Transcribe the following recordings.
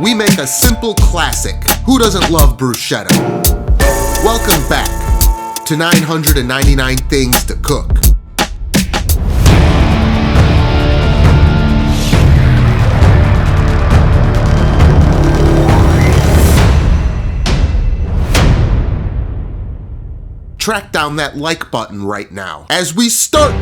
we make a simple classic. Who doesn't love bruschetta? Welcome back to 999 Things to Cook. Track down that like button right now as we start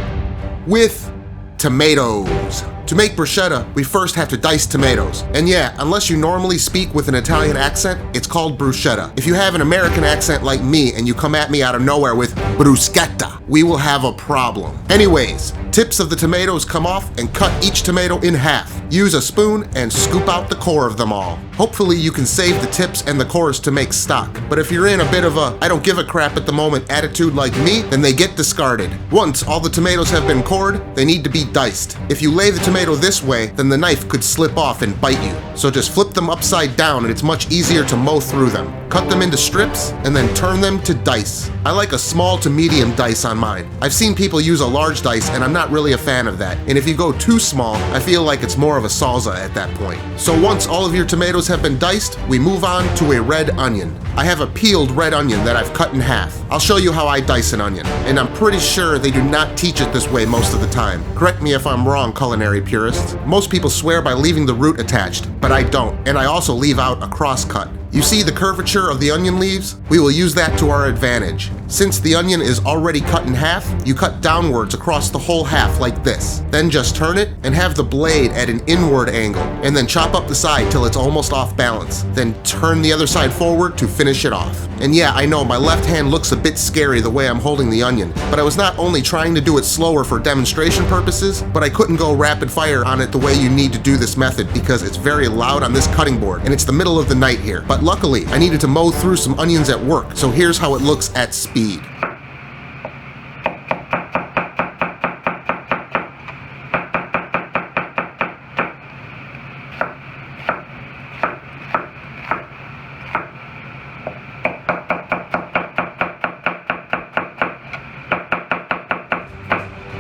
with tomatoes. To make bruschetta, we first have to dice tomatoes. And yeah, unless you normally speak with an Italian accent, it's called bruschetta. If you have an American accent like me and you come at me out of nowhere with bruschetta, we will have a problem. Anyways, tips of the tomatoes come off and cut each tomato in half. Use a spoon and scoop out the core of them all. Hopefully you can save the tips and the cores to make stock. But if you're in a bit of a I don't give a crap at the moment attitude like me, then they get discarded. Once all the tomatoes have been cored, they need to be diced. If you lay the tomato this way, then the knife could slip off and bite you. So just flip them upside down and it's much easier to mow through them. Cut them into strips and then turn them to dice. I like a small to medium dice on mine. I've seen people use a large dice and I'm not really a fan of that. And if you go too small, I feel like it's more of a salsa at that point. So once all of your tomatoes have been diced, we move on to a red onion. I have a peeled red onion that I've cut in half. I'll show you how I dice an onion, and I'm pretty sure they do not teach it this way most of the time. Correct me if I'm wrong, culinary purists. Most people swear by leaving the root attached, but I don't, and I also leave out a cross cut. You see the curvature of the onion leaves? We will use that to our advantage. Since the onion is already cut in half, you cut downwards across the whole half like this. Then just turn it and have the blade at an inward angle, and then chop up the side till it's almost off balance. Then turn the other side forward to finish it off. And yeah, I know my left hand looks a bit scary the way I'm holding the onion, but I was not only trying to do it slower for demonstration purposes, but I couldn't go rapid fire on it the way you need to do this method because it's very loud on this cutting board, and it's the middle of the night here. But luckily, I needed to mow through some onions at work, so here's how it looks at speed.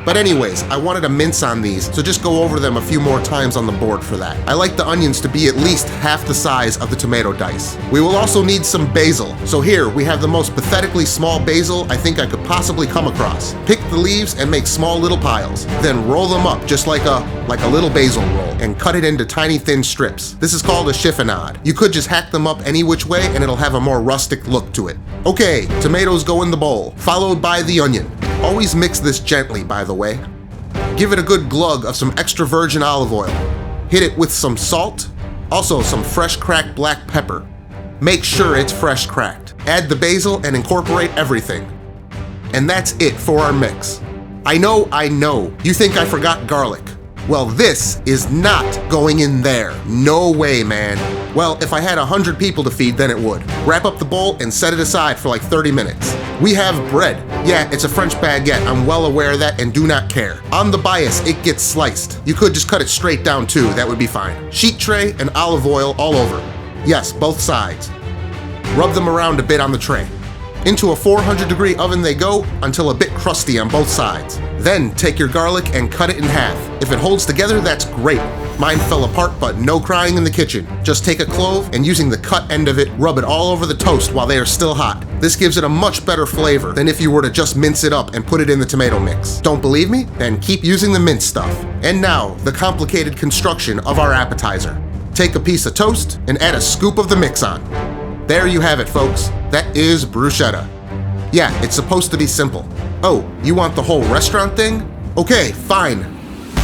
But anyways, I wanted to mince on these, so just go over them a few more times on the board for that. I like the onions to be at least half the size of the tomato dice. We will also need some basil. So here, we have the most pathetically small basil I think I could possibly come across. Pick the leaves and make small little piles. Then roll them up just like a little basil roll and cut it into tiny thin strips. This is called a chiffonade. You could just hack them up any which way and it'll have a more rustic look to it. Okay, tomatoes go in the bowl, followed by the onion. Always mix this gently, by the way. Give it a good glug of some extra virgin olive oil. Hit it with some salt, also some fresh cracked black pepper. Make sure it's fresh cracked. Add the basil and incorporate everything. And that's it for our mix. I know, you think I forgot garlic. Well, this is not going in there. No way, man. Well, if I had 100 people to feed, then it would. Wrap up the bowl and set it aside for like 30 minutes. We have bread. Yeah, it's a French baguette. I'm well aware of that and do not care. On the bias, it gets sliced. You could just cut it straight down too, that would be fine. Sheet tray and olive oil all over. Yes, both sides. Rub them around a bit on the tray. Into a 400-degree oven they go until a bit crusty on both sides. Then take your garlic and cut it in half. If it holds together, that's great. Mine fell apart, but no crying in the kitchen. Just take a clove and using the cut end of it, rub it all over the toast while they are still hot. This gives it a much better flavor than if you were to just mince it up and put it in the tomato mix. Don't believe me? Then keep using the minced stuff. And now, the complicated construction of our appetizer. Take a piece of toast and add a scoop of the mix on. There you have it, folks. That is bruschetta. Yeah, it's supposed to be simple. Oh, you want the whole restaurant thing? Okay, fine.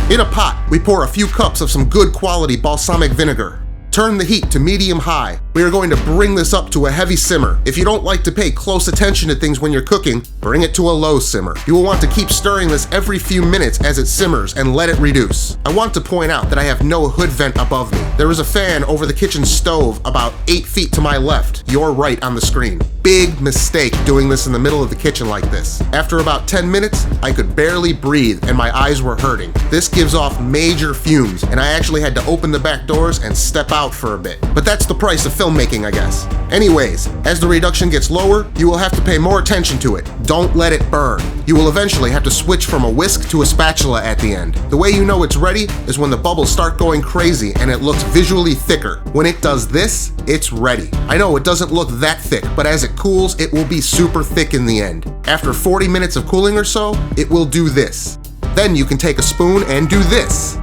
In a pot, we pour a few cups of some good quality balsamic vinegar. Turn the heat to medium-high. We are going to bring this up to a heavy simmer. If you don't like to pay close attention to things when you're cooking, bring it to a low simmer. You will want to keep stirring this every few minutes as it simmers and let it reduce. I want to point out that I have no hood vent above me. There is a fan over the kitchen stove about 8 feet to my left. You're right on the screen. Big mistake doing this in the middle of the kitchen like this. After about 10 minutes, I could barely breathe and my eyes were hurting. This gives off major fumes and I actually had to open the back doors and step out for a bit. But that's the price of filming filmmaking, I guess. Anyways, as the reduction gets lower, you will have to pay more attention to it. Don't let it burn. You will eventually have to switch from a whisk to a spatula at the end. The way you know it's ready is when the bubbles start going crazy and it looks visually thicker. When it does this, it's ready. I know it doesn't look that thick, but as it cools, it will be super thick in the end. After 40 minutes of cooling or so, it will do this. Then you can take a spoon and do this.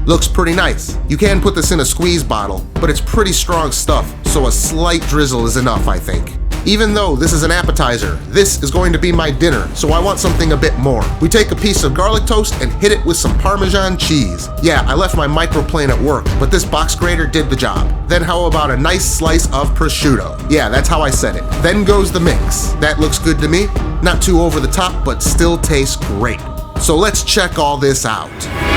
Looks pretty nice. You can put this in a squeeze bottle, but it's pretty strong stuff, so a slight drizzle is enough, I think. Even though this is an appetizer, this is going to be my dinner, so I want something a bit more. We take a piece of garlic toast and hit it with some Parmesan cheese. Yeah, I left my microplane at work, but this box grater did the job. Then how about a nice slice of prosciutto? Yeah, that's how I said it. Then goes the mix. That looks good to me. Not too over the top, but still tastes great. So let's check all this out.